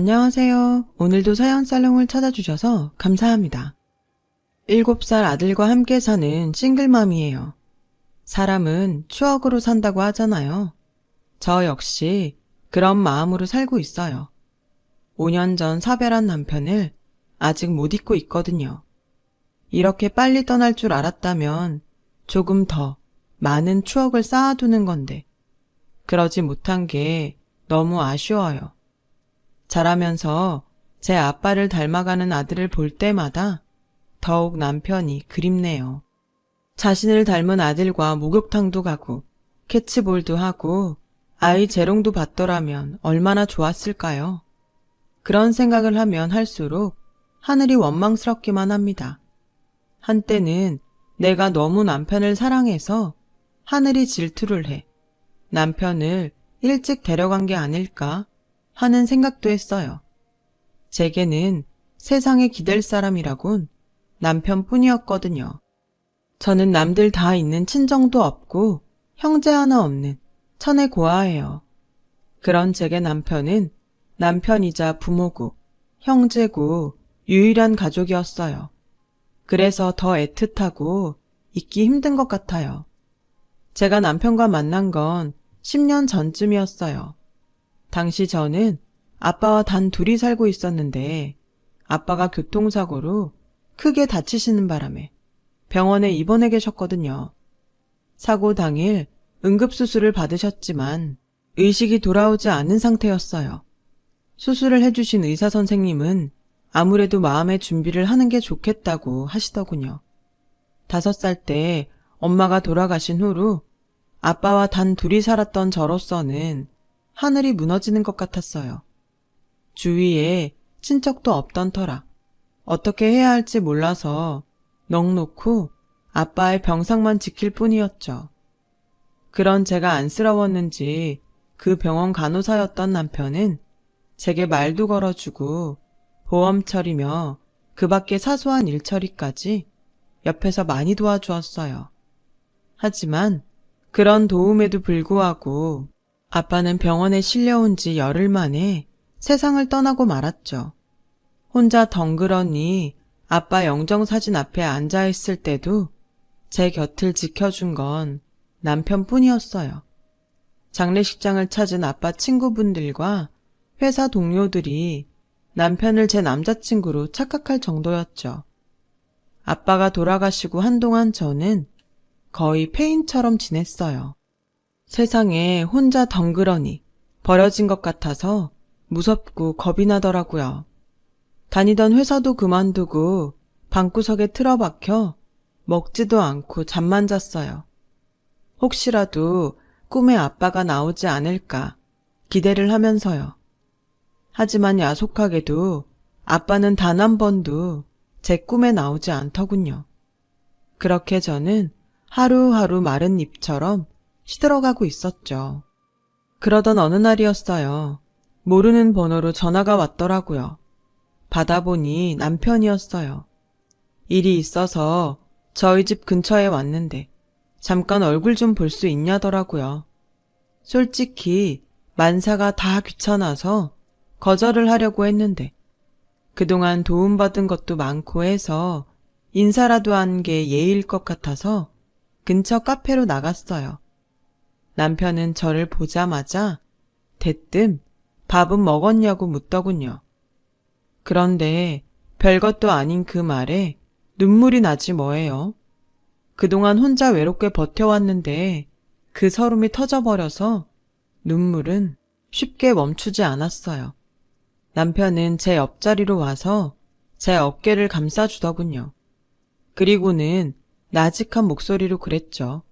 안녕하세요. 오늘도 사연살롱을 찾아주셔서 감사합니다. 7살 아들과 함께 사는 싱글맘이에요. 사람은 추억으로 산다고 하잖아요. 저 역시 그런 마음으로 살고 있어요. 5년 전 사별한 남편을 아직 못 잊고 있거든요. 이렇게 빨리 떠날 줄 알았다면 조금 더 많은 추억을 쌓아두는 건데 그러지 못한 게 너무 아쉬워요. 자라면서 제 아빠를 닮아가는 아들을 볼 때마다 더욱 남편이 그립네요. 자신을 닮은 아들과 목욕탕도 가고 캐치볼도 하고 아이 재롱도 받더라면 얼마나 좋았을까요? 그런 생각을 하면 할수록 하늘이 원망스럽기만 합니다. 한때는 내가 너무 남편을 사랑해서 하늘이 질투를 해 남편을 일찍 데려간 게 아닐까 하는 생각도 했어요. 제게는 세상에 기댈 사람이라곤 남편뿐이었거든요. 저는 남들 다 있는 친정도 없고 형제 하나 없는 천의 고아예요. 그런 제게 남편은 남편이자 부모고 형제고 유일한 가족이었어요. 그래서 더 애틋하고 잊기 힘든 것 같아요. 제가 남편과 만난 건 10년 전쯤이었어요. 당시 저는 아빠와 단 둘이 살고 있었는데 아빠가 교통사고로 크게 다치시는 바람에 병원에 입원해 계셨거든요. 사고 당일 응급수술을 받으셨지만 의식이 돌아오지 않은 상태였어요. 수술을 해주신 의사 선생님은 아무래도 마음의 준비를 하는 게 좋겠다고 하시더군요. 5살 때 엄마가 돌아가신 후로 아빠와 단 둘이 살았던 저로서는 하늘이 무너지는 것 같았어요. 주위에 친척도 없던 터라 어떻게 해야 할지 몰라서 넋놓고 아빠의 병상만 지킬 뿐이었죠. 그런 제가 안쓰러웠는지 그 병원 간호사였던 남편은 제게 말도 걸어주고 보험 처리며 그 밖에 사소한 일 처리까지 옆에서 많이 도와주었어요. 하지만 그런 도움에도 불구하고 아빠는 병원에 실려온 지 열흘 만에 세상을 떠나고 말았죠. 혼자 덩그러니 아빠 영정사진 앞에 앉아있을 때도 제 곁을 지켜준 건 남편뿐이었어요. 장례식장을 찾은 아빠 친구분들과 회사 동료들이 남편을 제 남자친구로 착각할 정도였죠. 아빠가 돌아가시고 한동안 저는 거의 폐인처럼 지냈어요. 세상에 혼자 덩그러니 버려진 것 같아서 무섭고 겁이 나더라고요. 다니던 회사도 그만두고 방구석에 틀어박혀 먹지도 않고 잠만 잤어요. 혹시라도 꿈에 아빠가 나오지 않을까 기대를 하면서요. 하지만 야속하게도 아빠는 단 한 번도 제 꿈에 나오지 않더군요. 그렇게 저는 하루하루 마른 잎처럼 시들어가고 있었죠. 그러던 어느 날이었어요. 모르는 번호로 전화가 왔더라고요. 받아보니 남편이었어요. 일이 있어서 저희 집 근처에 왔는데 잠깐 얼굴 좀 볼 수 있냐더라고요. 솔직히 만사가 다 귀찮아서 거절을 하려고 했는데 그동안 도움받은 것도 많고 해서 인사라도 한 게 예의일 것 같아서 근처 카페로 나갔어요. 남편은 저를 보자마자 대뜸 밥은 먹었냐고 묻더군요. 그런데 별것도 아닌 그 말에 눈물이 나지 뭐예요. 그동안 혼자 외롭게 버텨왔는데 그 서름이 터져버려서 눈물은 쉽게 멈추지 않았어요. 남편은 제 옆자리로 와서 제 어깨를 감싸주더군요. 그리고는 나직한 목소리로 그랬죠.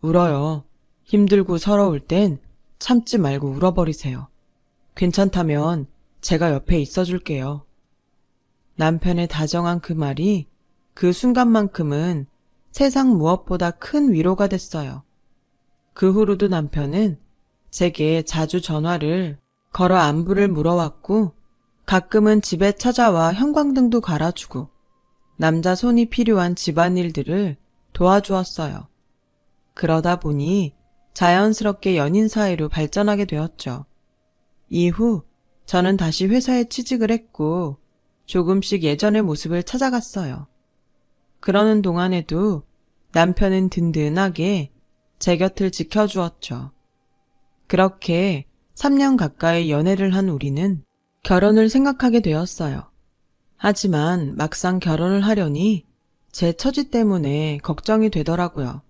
울어요. 힘들고 서러울 땐 참지 말고 울어버리세요. 괜찮다면 제가 옆에 있어줄게요. 남편의 다정한 그 말이 그 순간만큼은 세상 무엇보다 큰 위로가 됐어요. 그 후로도 남편은 제게 자주 전화를 걸어 안부를 물어왔고 가끔은 집에 찾아와 형광등도 갈아주고 남자 손이 필요한 집안일들을 도와주었어요. 그러다 보니 자연스럽게 연인 사이로 발전하게 되었죠. 이후 저는 다시 회사에 취직을 했고 조금씩 예전의 모습을 찾아갔어요. 그러는 동안에도 남편은 든든하게 제 곁을 지켜주었죠. 그렇게 3년 가까이 연애를 한 우리는 결혼을 생각하게 되었어요. 하지만 막상 결혼을 하려니 제 처지 때문에 걱정이 되더라고요.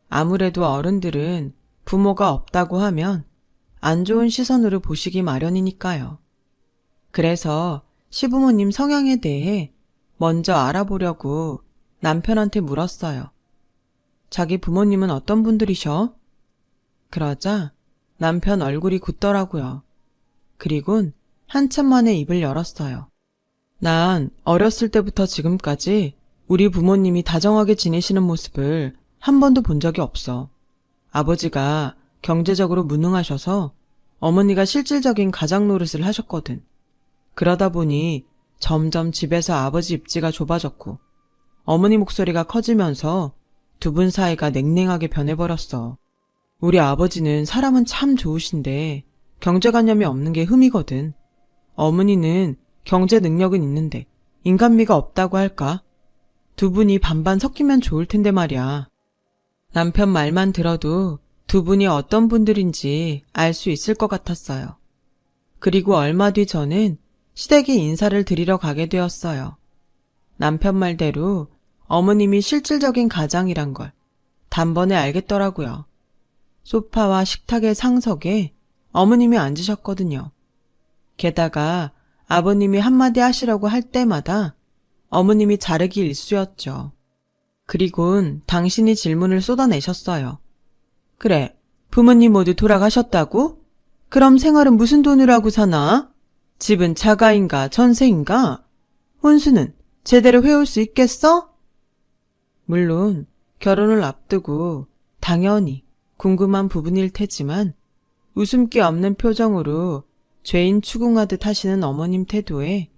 아무래도 어른들은 부모가 없다고 하면 안 좋은 시선으로 보시기 마련이니까요. 그래서 시부모님 성향에 대해 먼저 알아보려고 남편한테 물었어요. 자기 부모님은 어떤 분들이셔? 그러자 남편 얼굴이 굳더라고요. 그리곤 한참 만에 입을 열었어요. 난 어렸을 때부터 지금까지 우리 부모님이 다정하게 지내시는 모습을 한 번도 본 적이 없어. 아버지가 경제적으로 무능하셔서 어머니가 실질적인 가장 노릇을 하셨거든. 그러다 보니 점점 집에서 아버지 입지가 좁아졌고 어머니 목소리가 커지면서 두 분 사이가 냉랭하게 변해버렸어. 우리 아버지는 사람은 참 좋으신데 경제관념이 없는 게 흠이거든. 어머니는 경제 능력은 있는데 인간미가 없다고 할까? 두 분이 반반 섞이면 좋을 텐데 말이야. 남편 말만 들어도 두 분이 어떤 분들인지 알 수 있을 것 같았어요. 그리고 얼마 뒤 저는 시댁에 인사를 드리러 가게 되었어요. 남편 말대로 어머님이 실질적인 가장이란 걸 단번에 알겠더라고요. 소파와 식탁의 상석에 어머님이 앉으셨거든요. 게다가 아버님이 한마디 하시라고 할 때마다 어머님이 자르기 일쑤였죠. 그리곤 당신이 질문을 쏟아내셨어요. 그래, 부모님 모두 돌아가셨다고? 그럼 생활은 무슨 돈으로 하고 사나? 집은 자가인가 전세인가? 혼수는 제대로 해올 수 있겠어? 물론 결혼을 앞두고 당연히 궁금한 부분일 테지만 웃음기 없는 표정으로 죄인 추궁하듯 하시는 어머님 태도에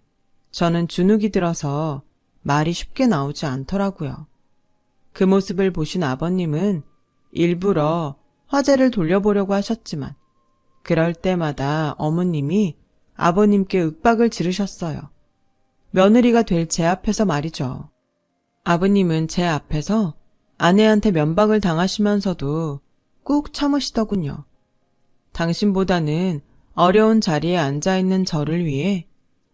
저는 주눅이 들어서 말이 쉽게 나오지 않더라고요. 그 모습을 보신 아버님은 일부러 화제를 돌려보려고 하셨지만 그럴 때마다 어머님이 아버님께 윽박을 지르셨어요. 며느리가 될 제 앞에서 말이죠. 아버님은 제 앞에서 아내한테 면박을 당하시면서도 꾹 참으시더군요. 당신보다는 어려운 자리에 앉아있는 저를 위해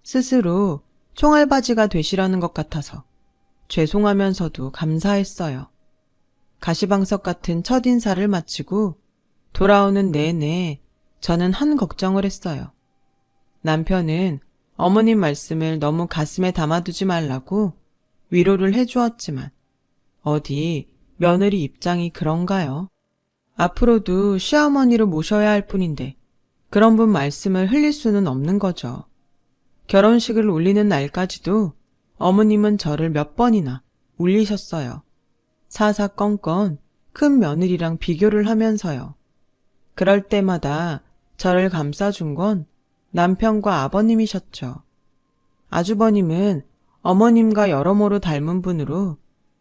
스스로 총알바지가 되시라는 것 같아서 죄송하면서도 감사했어요. 가시방석 같은 첫인사를 마치고 돌아오는 내내 저는 한 걱정을 했어요. 남편은 어머님 말씀을 너무 가슴에 담아두지 말라고 위로를 해주었지만 어디 며느리 입장이 그런가요? 앞으로도 시어머니로 모셔야 할 뿐인데 그런 분 말씀을 흘릴 수는 없는 거죠. 결혼식을 올리는 날까지도 어머님은 저를 몇 번이나 울리셨어요. 사사건건 큰 며느리랑 비교를 하면서요. 그럴 때마다 저를 감싸준 건 남편과 아버님이셨죠. 아주버님은 어머님과 여러모로 닮은 분으로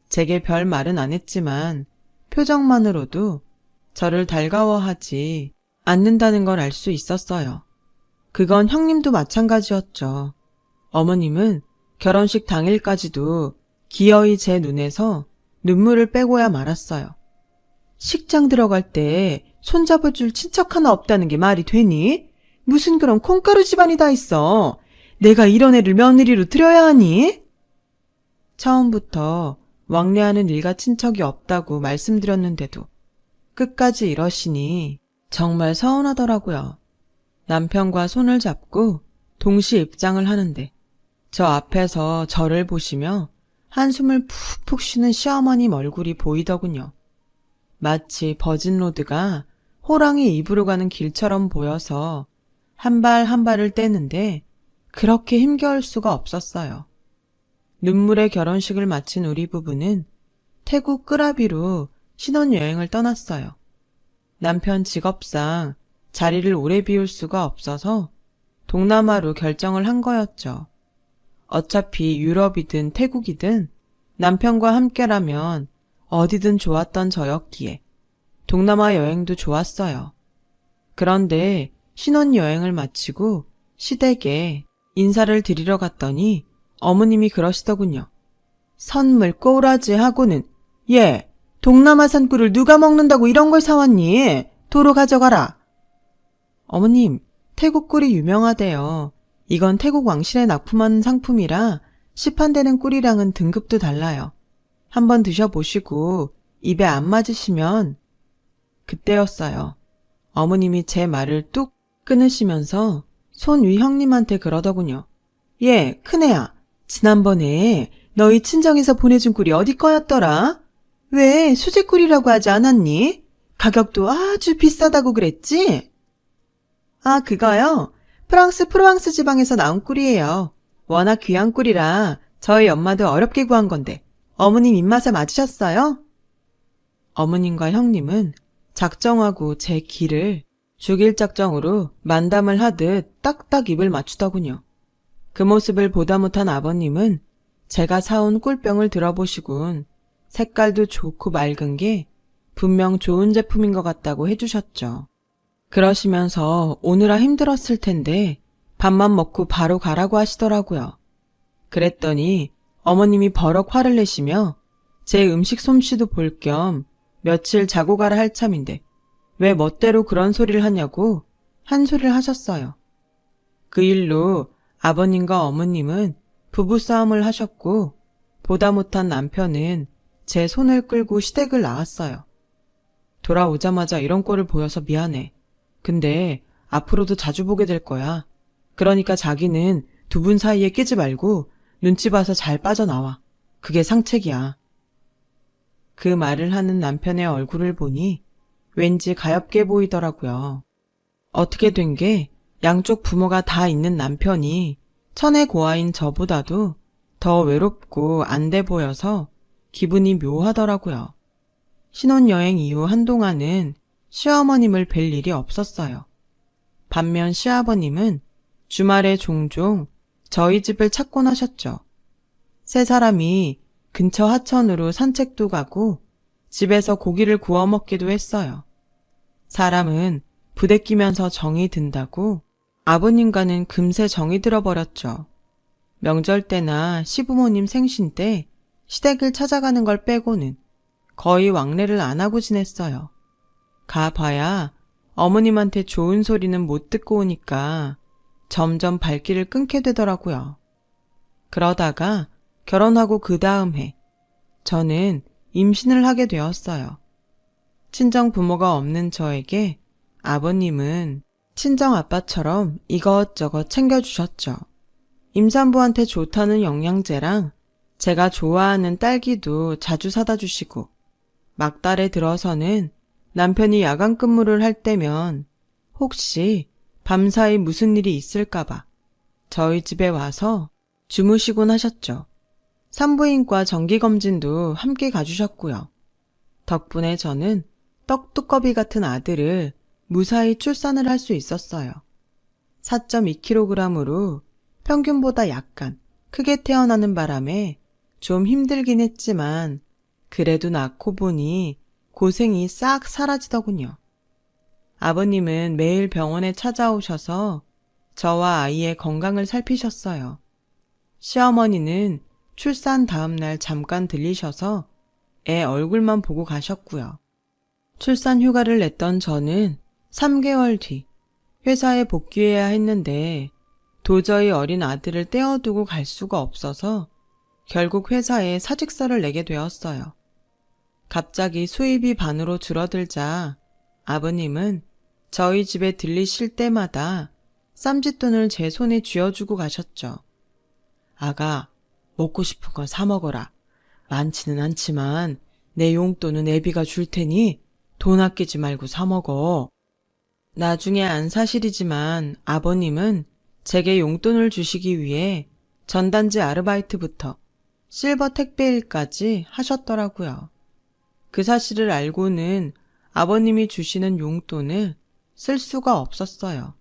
제게 별 말은 안 했지만 표정만으로도 저를 달가워하지 않는다는 걸 알 수 있었어요. 그건 형님도 마찬가지였죠. 어머님은 결혼식 당일까지도 기어이 제 눈에서 눈물을 빼고야 말았어요. 식장 들어갈 때 손잡을 줄 친척 하나 없다는 게 말이 되니? 무슨 그런 콩가루 집안이 다 있어. 내가 이런 애를 며느리로 들여야 하니? 처음부터 왕래하는 일가 친척이 없다고 말씀드렸는데도 끝까지 이러시니 정말 서운하더라고요. 남편과 손을 잡고 동시에 입장을 하는데 저 앞에서 저를 보시며 한숨을 푹푹 쉬는 시어머님 얼굴이 보이더군요. 마치 버진로드가 호랑이 입으로 가는 길처럼 보여서 한 발 한 발을 떼는데 그렇게 힘겨울 수가 없었어요. 눈물의 결혼식을 마친 우리 부부는 태국 끄라비로 신혼여행을 떠났어요. 남편 직업상 자리를 오래 비울 수가 없어서 동남아로 결정을 한 거였죠. 어차피 유럽이든 태국이든 남편과 함께라면 어디든 좋았던 저였기에 동남아 여행도 좋았어요. 그런데 신혼여행을 마치고 시댁에 인사를 드리러 갔더니 어머님이 그러시더군요. 선물 꼬라지 하고는 얘 동남아산 꿀을 누가 먹는다고 이런 걸 사왔니? 도로 가져가라. 어머님, 태국 꿀이 유명하대요. 이건 태국 왕실에 납품한 상품이라 시판되는 꿀이랑은 등급도 달라요. 한번 드셔보시고 입에 안 맞으시면. 그때였어요. 어머님이 제 말을 뚝 끊으시면서 손위 형님한테 그러더군요. 얘, 큰애야. 지난번에 너희 친정에서 보내준 꿀이 어디 거였더라? 왜 수제꿀이라고 하지 않았니? 가격도 아주 비싸다고 그랬지? 아, 그거요? 프랑스 프로앙스 지방에서 나온 꿀이에요. 워낙 귀한 꿀이라 저희 엄마도 어렵게 구한 건데 어머님 입맛에 맞으셨어요? 어머님과 형님은 작정하고 제 기를 죽일 작정으로 만담을 하듯 딱딱 입을 맞추더군요. 그 모습을 보다 못한 아버님은 제가 사온 꿀병을 들어보시곤 색깔도 좋고 맑은 게 분명 좋은 제품인 것 같다고 해주셨죠. 그러시면서 오느라 힘들었을 텐데 밥만 먹고 바로 가라고 하시더라고요. 그랬더니 어머님이 버럭 화를 내시며 제 음식 솜씨도 볼 겸 며칠 자고 가라 할 참인데 왜 멋대로 그런 소리를 하냐고 한 소리를 하셨어요. 그 일로 아버님과 어머님은 부부싸움을 하셨고 보다 못한 남편은 제 손을 끌고 시댁을 나왔어요. 돌아오자마자 이런 꼴을 보여서 미안해. 근데 앞으로도 자주 보게 될 거야. 그러니까 자기는 두 분 사이에 끼지 말고 눈치 봐서 잘 빠져나와. 그게 상책이야. 그 말을 하는 남편의 얼굴을 보니 왠지 가엾게 보이더라고요. 어떻게 된 게 양쪽 부모가 다 있는 남편이 천의 고아인 저보다도 더 외롭고 안 돼 보여서 기분이 묘하더라고요. 신혼여행 이후 한동안은 시어머님을 뵐 일이 없었어요. 반면 시아버님은 주말에 종종 저희 집을 찾곤 하셨죠. 세 사람이 근처 하천으로 산책도 가고 집에서 고기를 구워 먹기도 했어요. 사람은 부대끼면서 정이 든다고 아버님과는 금세 정이 들어버렸죠. 명절 때나 시부모님 생신 때 시댁을 찾아가는 걸 빼고는 거의 왕래를 안 하고 지냈어요. 가봐야 어머님한테 좋은 소리는 못 듣고 오니까 점점 발길을 끊게 되더라고요. 그러다가 결혼하고 그 다음 해 저는 임신을 하게 되었어요. 친정 부모가 없는 저에게 아버님은 친정 아빠처럼 이것저것 챙겨주셨죠. 임산부한테 좋다는 영양제랑 제가 좋아하는 딸기도 자주 사다 주시고 막달에 들어서는 남편이 야간 근무를 할 때면 혹시 밤사이 무슨 일이 있을까봐 저희 집에 와서 주무시곤 하셨죠. 산부인과 정기검진도 함께 가주셨고요. 덕분에 저는 떡두꺼비 같은 아들을 무사히 출산을 할 수 있었어요. 4.2kg으로 평균보다 약간 크게 태어나는 바람에 좀 힘들긴 했지만 그래도 낳고 보니 고생이 싹 사라지더군요. 아버님은 매일 병원에 찾아오셔서 저와 아이의 건강을 살피셨어요. 시어머니는 출산 다음 날 잠깐 들리셔서 애 얼굴만 보고 가셨고요. 출산 휴가를 냈던 저는 3개월 뒤 회사에 복귀해야 했는데 도저히 어린 아들을 떼어두고 갈 수가 없어서 결국 회사에 사직서를 내게 되었어요. 갑자기 수입이 반으로 줄어들자 아버님은 저희 집에 들리실 때마다 쌈짓돈을 제 손에 쥐어주고 가셨죠. 아가, 먹고 싶은 건 사 먹어라. 많지는 않지만 내 용돈은 애비가 줄 테니 돈 아끼지 말고 사 먹어. 나중에 안 사실이지만 아버님은 제게 용돈을 주시기 위해 전단지 아르바이트부터 실버 택배일까지 하셨더라고요. 그 사실을 알고는 아버님이 주시는 용돈을 쓸 수가 없었어요.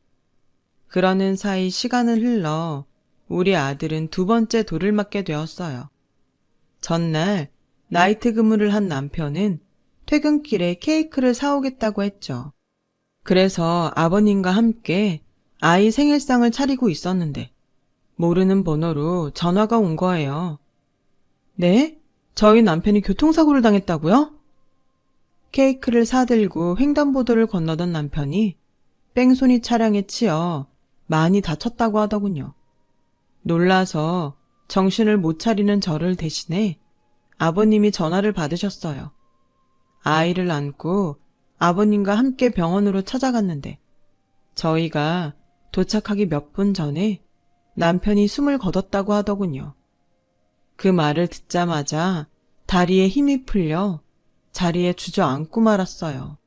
그러는 사이 시간을 흘러 우리 아들은 두 번째 돌을 맞게 되었어요. 전날 나이트 근무를 한 남편은 퇴근길에 케이크를 사오겠다고 했죠. 그래서 아버님과 함께 아이 생일상을 차리고 있었는데 모르는 번호로 전화가 온 거예요. 네? 저희 남편이 교통사고를 당했다고요? 케이크를 사들고 횡단보도를 건너던 남편이 뺑소니 차량에 치여 많이 다쳤다고 하더군요. 놀라서 정신을 못 차리는 저를 대신해 아버님이 전화를 받으셨어요. 아이를 안고 아버님과 함께 병원으로 찾아갔는데 저희가 도착하기 몇 분 전에 남편이 숨을 거뒀다고 하더군요. 그 말을 듣자마자 다리에 힘이 풀려 자리에 주저앉고 말았어요.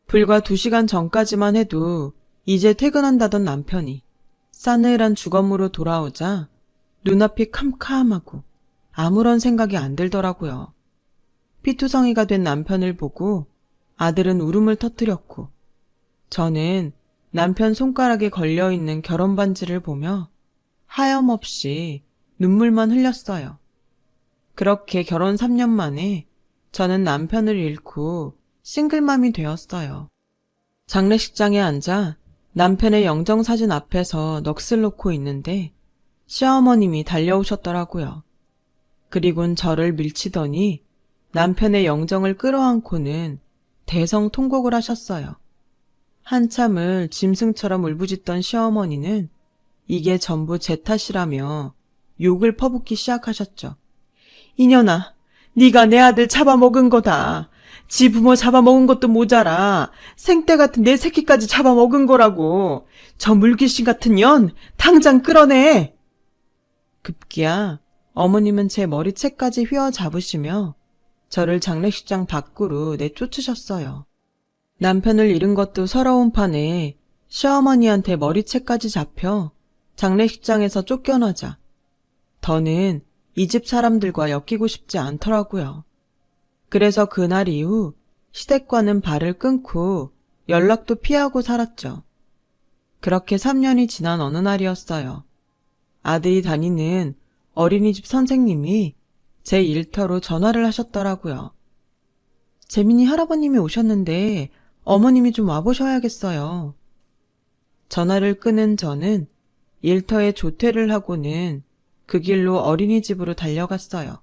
불과 2시간 전까지만 해도 이제 퇴근한다던 남편이 싸늘한 주검으로 돌아오자 눈앞이 캄캄하고 아무런 생각이 안 들더라고요. 피투성이가 된 남편을 보고 아들은 울음을 터뜨렸고 저는 남편 손가락에 걸려있는 결혼 반지를 보며 하염없이 눈물만 흘렸어요. 그렇게 결혼 3년 만에 저는 남편을 잃고 싱글맘이 되었어요. 장례식장에 앉아 남편의 영정사진 앞에서 넋을 놓고 있는데 시어머님이 달려오셨더라고요. 그리곤 저를 밀치더니 남편의 영정을 끌어안고는 대성통곡을 하셨어요. 한참을 짐승처럼 울부짖던 시어머니는 이게 전부 제 탓이라며 욕을 퍼붓기 시작하셨죠. 이년아, 네가 내 아들 잡아먹은 거다. 지 부모 잡아먹은 것도 모자라 생떼 같은 내 새끼까지 잡아먹은 거라고. 저 물귀신 같은 년 당장 끌어내. 급기야 어머님은 제 머리채까지 휘어잡으시며 저를 장례식장 밖으로 내쫓으셨어요. 남편을 잃은 것도 서러운 판에 시어머니한테 머리채까지 잡혀 장례식장에서 쫓겨나자 더는 이 집 사람들과 엮이고 싶지 않더라고요. 그래서 그날 이후 시댁과는 발을 끊고 연락도 피하고 살았죠. 그렇게 3년이 지난 어느 날이었어요. 아들이 다니는 어린이집 선생님이 제 일터로 전화를 하셨더라고요. 재민이 할아버님이 오셨는데 어머님이 좀 와보셔야겠어요. 전화를 끊은 저는 일터에 조퇴를 하고는 그 길로 어린이집으로 달려갔어요.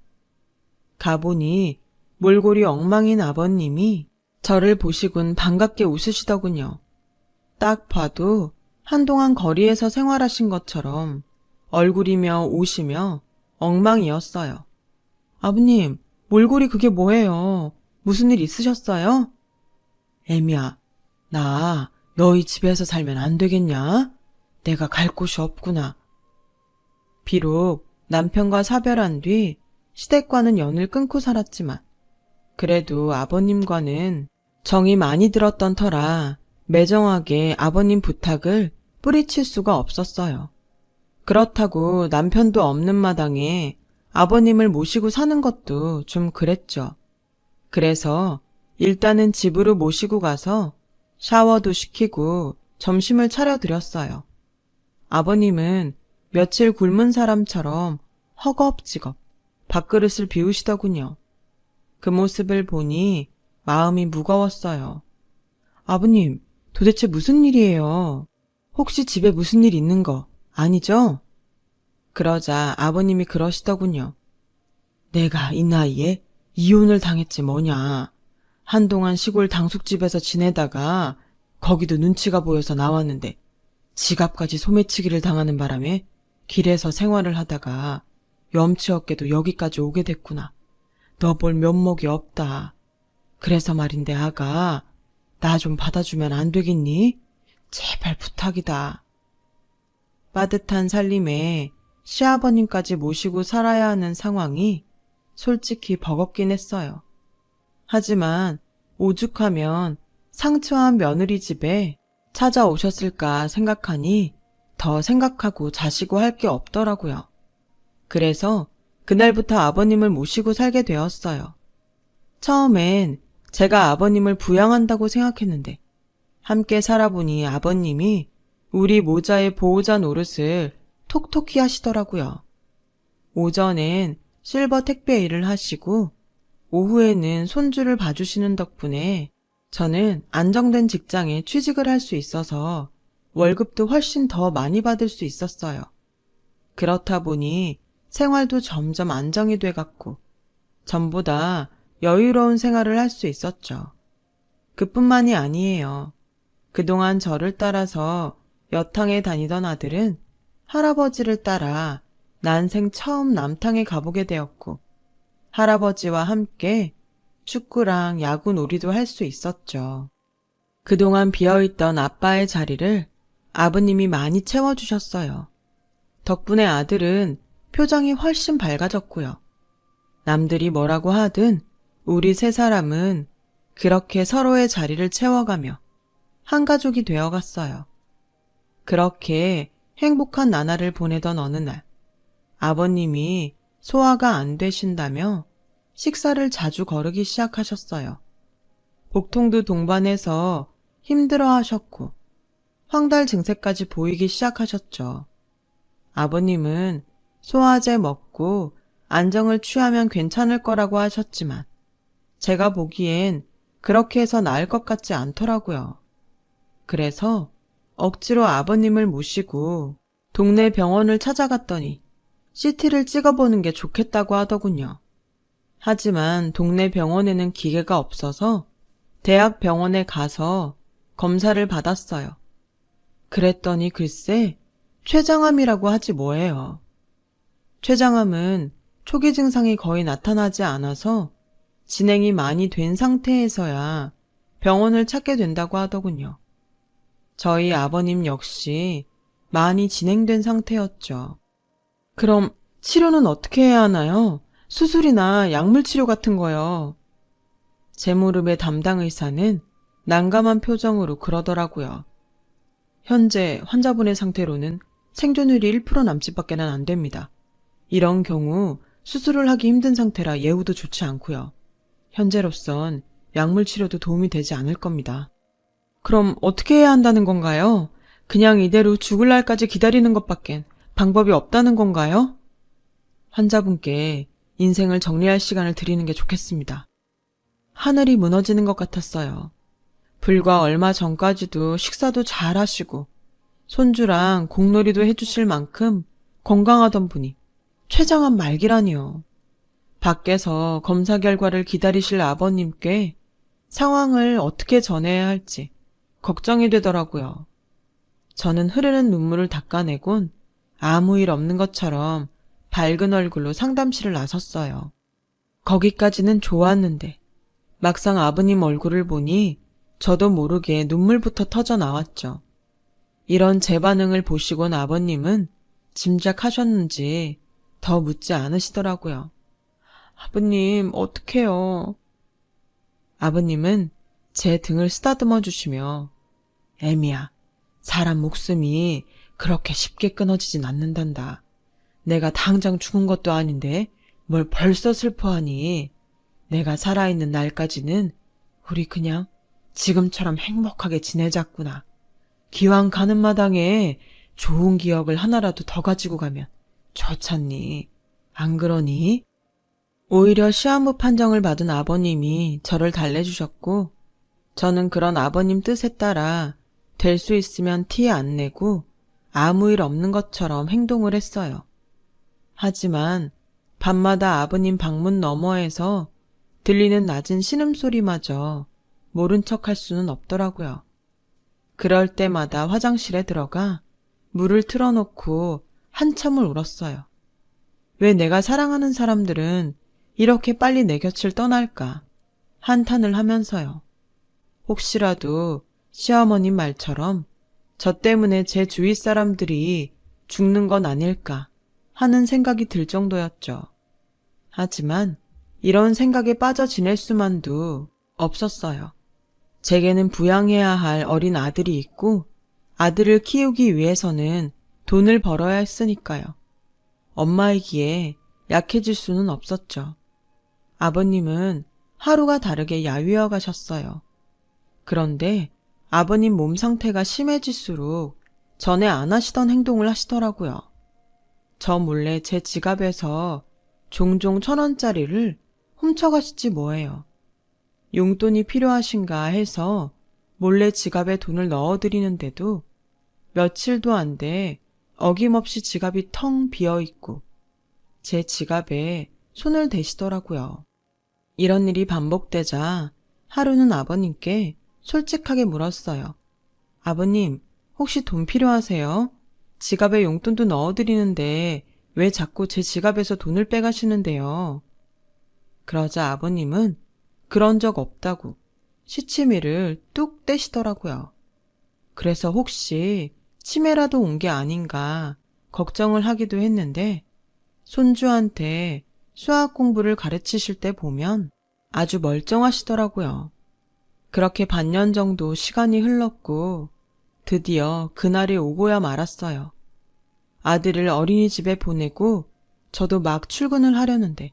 가보니 몰골이 엉망인 아버님이 저를 보시곤 반갑게 웃으시더군요. 딱 봐도 한동안 거리에서 생활하신 것처럼 얼굴이며 옷이며 엉망이었어요. 아버님, 몰골이 그게 뭐예요? 무슨 일 있으셨어요? 애미야, 나 너희 집에서 살면 안 되겠냐? 내가 갈 곳이 없구나. 비록 남편과 사별한 뒤 시댁과는 연을 끊고 살았지만 그래도 아버님과는 정이 많이 들었던 터라 매정하게 아버님 부탁을 뿌리칠 수가 없었어요. 그렇다고 남편도 없는 마당에 아버님을 모시고 사는 것도 좀 그랬죠. 그래서 일단은 집으로 모시고 가서 샤워도 시키고 점심을 차려드렸어요. 아버님은 며칠 굶은 사람처럼 허겁지겁 밥그릇을 비우시더군요. 그 모습을 보니 마음이 무거웠어요. 아버님, 도대체 무슨 일이에요? 혹시 집에 무슨 일 있는 거 아니죠? 그러자 아버님이 그러시더군요. 내가 이 나이에 이혼을 당했지 뭐냐. 한동안 시골 당숙집에서 지내다가 거기도 눈치가 보여서 나왔는데 지갑까지 소매치기를 당하는 바람에 길에서 생활을 하다가 염치 없게도 여기까지 오게 됐구나. 너 볼 면목이 없다. 그래서 말인데 아가, 나 좀 받아주면 안 되겠니? 제발 부탁이다. 빠듯한 살림에 시아버님까지 모시고 살아야 하는 상황이 솔직히 버겁긴 했어요. 하지만 오죽하면 상처한 며느리 집에 찾아오셨을까 생각하니 더 생각하고 자시고 할 게 없더라고요. 그래서 그날부터 아버님을 모시고 살게 되었어요. 처음엔 제가 아버님을 부양한다고 생각했는데 함께 살아보니 아버님이 우리 모자의 보호자 노릇을 톡톡히 하시더라고요. 오전엔 실버 택배 일을 하시고 오후에는 손주를 봐주시는 덕분에 저는 안정된 직장에 취직을 할 수 있어서 월급도 훨씬 더 많이 받을 수 있었어요. 그렇다 보니 생활도 점점 안정이 돼갔고 전보다 여유로운 생활을 할 수 있었죠. 그뿐만이 아니에요. 그동안 저를 따라서 여탕에 다니던 아들은 할아버지를 따라 난생 처음 남탕에 가보게 되었고 할아버지와 함께 축구랑 야구 놀이도 할 수 있었죠. 그동안 비어있던 아빠의 자리를 아버님이 많이 채워주셨어요. 덕분에 아들은 표정이 훨씬 밝아졌고요. 남들이 뭐라고 하든 우리 세 사람은 그렇게 서로의 자리를 채워가며 한 가족이 되어갔어요. 그렇게 행복한 나날을 보내던 어느 날, 아버님이 소화가 안 되신다며 식사를 자주 거르기 시작하셨어요. 복통도 동반해서 힘들어 하셨고, 황달 증세까지 보이기 시작하셨죠. 아버님은 소화제 먹고 안정을 취하면 괜찮을 거라고 하셨지만, 제가 보기엔 그렇게 해서 나을 것 같지 않더라고요. 그래서 억지로 아버님을 모시고 동네 병원을 찾아갔더니 CT를 찍어보는 게 좋겠다고 하더군요. 하지만 동네 병원에는 기계가 없어서 대학 병원에 가서 검사를 받았어요. 그랬더니 글쎄 췌장암이라고 하지 뭐예요. 췌장암은 초기 증상이 거의 나타나지 않아서 진행이 많이 된 상태에서야 병원을 찾게 된다고 하더군요. 저희 아버님 역시 많이 진행된 상태였죠. 그럼 치료는 어떻게 해야 하나요? 수술이나 약물 치료 같은 거요. 제 무릎의 담당 의사는 난감한 표정으로 그러더라고요. 현재 환자분의 상태로는 생존율이 1% 남짓밖에는 안 됩니다. 이런 경우 수술을 하기 힘든 상태라 예후도 좋지 않고요. 현재로선 약물 치료도 도움이 되지 않을 겁니다. 그럼 어떻게 해야 한다는 건가요? 그냥 이대로 죽을 날까지 기다리는 것밖엔 방법이 없다는 건가요? 환자분께 인생을 정리할 시간을 드리는 게 좋겠습니다. 하늘이 무너지는 것 같았어요. 불과 얼마 전까지도 식사도 잘 하시고 손주랑 공놀이도 해주실 만큼 건강하던 분이 췌장암 말기라니요. 밖에서 검사 결과를 기다리실 아버님께 상황을 어떻게 전해야 할지 걱정이 되더라고요. 저는 흐르는 눈물을 닦아내곤 아무 일 없는 것처럼 밝은 얼굴로 상담실을 나섰어요. 거기까지는 좋았는데 막상 아버님 얼굴을 보니 저도 모르게 눈물부터 터져 나왔죠. 이런 제 반응을 보시곤 아버님은 짐작하셨는지 더 묻지 않으시더라고요. 아버님, 어떡해요? 아버님은 제 등을 쓰다듬어 주시며 애미야, 사람 목숨이 그렇게 쉽게 끊어지진 않는단다. 내가 당장 죽은 것도 아닌데 뭘 벌써 슬퍼하니. 내가 살아있는 날까지는 우리 그냥 지금처럼 행복하게 지내자꾸나. 기왕 가는 마당에 좋은 기억을 하나라도 더 가지고 가면 좋잖니. 안 그러니? 오히려 시한부 판정을 받은 아버님이 저를 달래주셨고 저는 그런 아버님 뜻에 따라 될 수 있으면 티 안 내고 아무 일 없는 것처럼 행동을 했어요. 하지만 밤마다 아버님 방문 너머에서 들리는 낮은 신음소리마저 모른 척할 수는 없더라고요. 그럴 때마다 화장실에 들어가 물을 틀어놓고 한참을 울었어요. 왜 내가 사랑하는 사람들은 이렇게 빨리 내 곁을 떠날까 한탄을 하면서요. 혹시라도 시어머님 말처럼 저 때문에 제 주위 사람들이 죽는 건 아닐까 하는 생각이 들 정도였죠. 하지만 이런 생각에 빠져 지낼 수만도 없었어요. 제게는 부양해야 할 어린 아들이 있고 아들을 키우기 위해서는 돈을 벌어야 했으니까요. 엄마이기에 약해질 수는 없었죠. 아버님은 하루가 다르게 야위어 가셨어요. 그런데 아버님 몸 상태가 심해질수록 전에 안 하시던 행동을 하시더라고요. 저 몰래 제 지갑에서 종종 1,000원짜리를 훔쳐가시지 뭐예요. 용돈이 필요하신가 해서 몰래 지갑에 돈을 넣어드리는데도 며칠도 안 돼 어김없이 지갑이 텅 비어 있고 제 지갑에 손을 대시더라고요. 이런 일이 반복되자 하루는 아버님께 솔직하게 물었어요. 아버님, 혹시 돈 필요하세요? 지갑에 용돈도 넣어드리는데 왜 자꾸 제 지갑에서 돈을 빼가시는데요? 그러자 아버님은 그런 적 없다고 시치미를 뚝 떼시더라고요. 그래서 혹시 치매라도 온 게 아닌가 걱정을 하기도 했는데 손주한테 수학 공부를 가르치실 때 보면 아주 멀쩡하시더라고요. 그렇게 반년 정도 시간이 흘렀고 드디어 그날이 오고야 말았어요. 아들을 어린이집에 보내고 저도 막 출근을 하려는데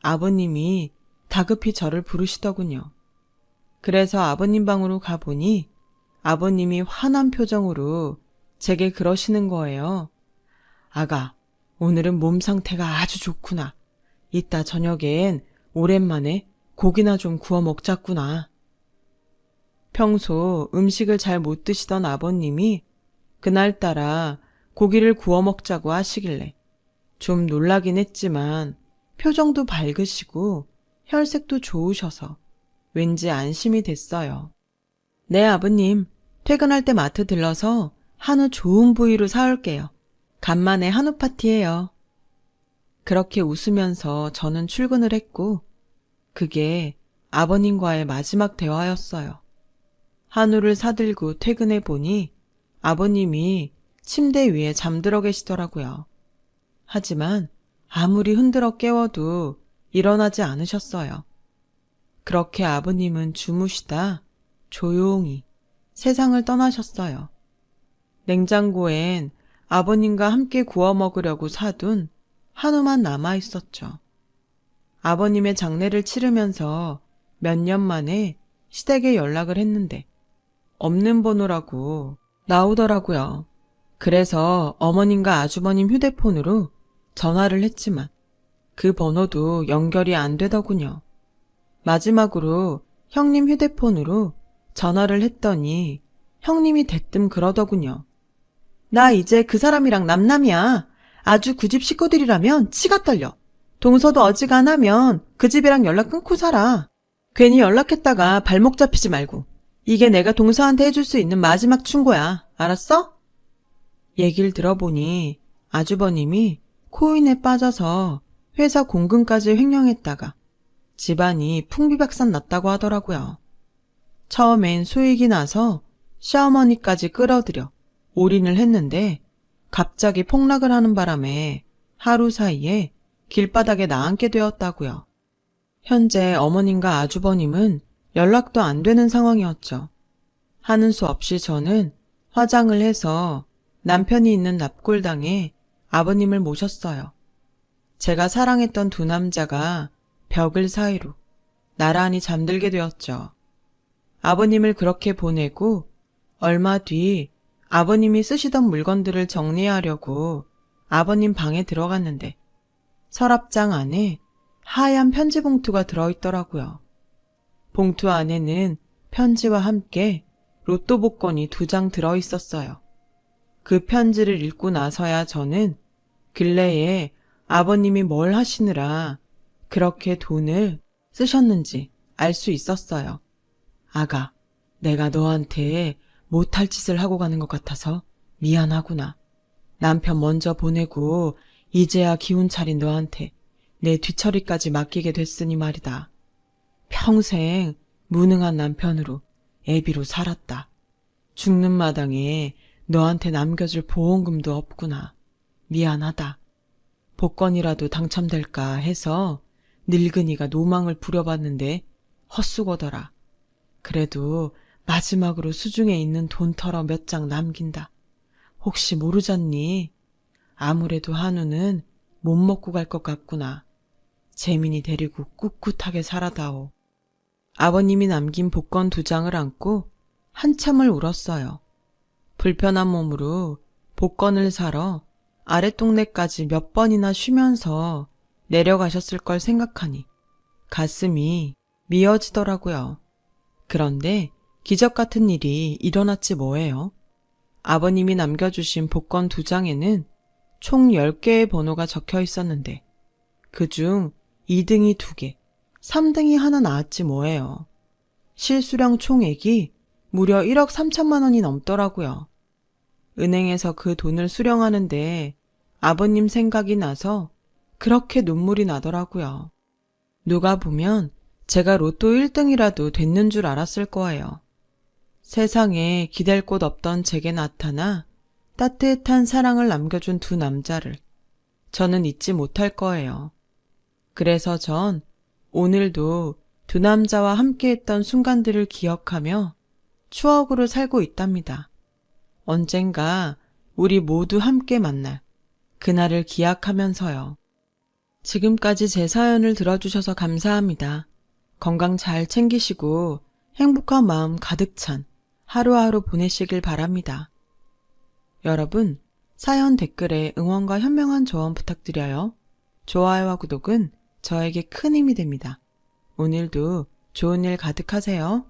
아버님이 다급히 저를 부르시더군요. 그래서 아버님 방으로 가보니 아버님이 화난 표정으로 제게 그러시는 거예요. 아가, 오늘은 몸 상태가 아주 좋구나. 이따 저녁엔 오랜만에 고기나 좀 구워 먹자꾸나. 평소 음식을 잘 못 드시던 아버님이 그날따라 고기를 구워 먹자고 하시길래 좀 놀라긴 했지만 표정도 밝으시고 혈색도 좋으셔서 왠지 안심이 됐어요. 네, 아버님. 퇴근할 때 마트 들러서 한우 좋은 부위로 사올게요. 간만에 한우 파티예요. 그렇게 웃으면서 저는 출근을 했고 그게 아버님과의 마지막 대화였어요. 한우를 사들고 퇴근해 보니 아버님이 침대 위에 잠들어 계시더라고요. 하지만 아무리 흔들어 깨워도 일어나지 않으셨어요. 그렇게 아버님은 주무시다 조용히 세상을 떠나셨어요. 냉장고엔 아버님과 함께 구워 먹으려고 사둔 한우만 남아 있었죠. 아버님의 장례를 치르면서 몇 년 만에 시댁에 연락을 했는데 없는 번호라고 나오더라고요. 그래서 어머님과 아주버님 휴대폰으로 전화를 했지만 그 번호도 연결이 안 되더군요. 마지막으로 형님 휴대폰으로 전화를 했더니 형님이 대뜸 그러더군요. 나 이제 그 사람이랑 남남이야. 아주 그 집 식구들이라면 치가 떨려. 동서도 어지간하면 그 집이랑 연락 끊고 살아. 괜히 연락했다가 발목 잡히지 말고. 이게 내가 동서한테 해줄 수 있는 마지막 충고야. 알았어? 얘기를 들어보니 아주버님이 코인에 빠져서 회사 공금까지 횡령했다가 집안이 풍비박산 났다고 하더라고요. 처음엔 수익이 나서 시어머니까지 끌어들여 올인을 했는데 갑자기 폭락을 하는 바람에 하루 사이에 길바닥에 나앉게 되었다고요. 현재 어머님과 아주버님은 연락도 안 되는 상황이었죠. 하는 수 없이 저는 화장을 해서 남편이 있는 납골당에 아버님을 모셨어요. 제가 사랑했던 두 남자가 벽을 사이로 나란히 잠들게 되었죠. 아버님을 그렇게 보내고 얼마 뒤 아버님이 쓰시던 물건들을 정리하려고 아버님 방에 들어갔는데 서랍장 안에 하얀 편지 봉투가 들어있더라고요. 봉투 안에는 편지와 함께 로또 복권이 2장 들어있었어요. 그 편지를 읽고 나서야 저는 근래에 아버님이 뭘 하시느라 그렇게 돈을 쓰셨는지 알 수 있었어요. 아가, 내가 너한테 못할 짓을 하고 가는 것 같아서 미안하구나. 남편 먼저 보내고 이제야 기운 차린 너한테 내 뒤처리까지 맡기게 됐으니 말이다. 평생 무능한 남편으로 애비로 살았다. 죽는 마당에 너한테 남겨줄 보험금도 없구나. 미안하다. 복권이라도 당첨될까 해서 늙은이가 노망을 부려봤는데 헛수고더라. 그래도 마지막으로 수중에 있는 돈 털어 몇 장 남긴다. 혹시 모르잖니? 아무래도 한우는 못 먹고 갈 것 같구나. 재민이 데리고 꿋꿋하게 살아다오. 아버님이 남긴 복권 2장을 안고 한참을 울었어요. 불편한 몸으로 복권을 사러 아랫동네까지 몇 번이나 쉬면서 내려가셨을 걸 생각하니 가슴이 미어지더라고요. 그런데 기적 같은 일이 일어났지 뭐예요. 아버님이 남겨주신 복권 2장에는 총 10개의 번호가 적혀 있었는데 그중 2등이 2개, 3등이 하나 나왔지 뭐예요. 실수령 총액이 무려 1억 3천만 원이 넘더라고요. 은행에서 그 돈을 수령하는데 아버님 생각이 나서 그렇게 눈물이 나더라고요. 누가 보면 제가 로또 1등이라도 됐는 줄 알았을 거예요. 세상에 기댈 곳 없던 제게 나타나 따뜻한 사랑을 남겨준 두 남자를 저는 잊지 못할 거예요. 그래서 전 오늘도 두 남자와 함께했던 순간들을 기억하며 추억으로 살고 있답니다. 언젠가 우리 모두 함께 만날 그날을 기약하면서요. 지금까지 제 사연을 들어주셔서 감사합니다. 건강 잘 챙기시고 행복한 마음 가득 찬 하루하루 보내시길 바랍니다. 여러분, 사연 댓글에 응원과 현명한 조언 부탁드려요. 좋아요와 구독은 저에게 큰 힘이 됩니다. 오늘도 좋은 일 가득하세요.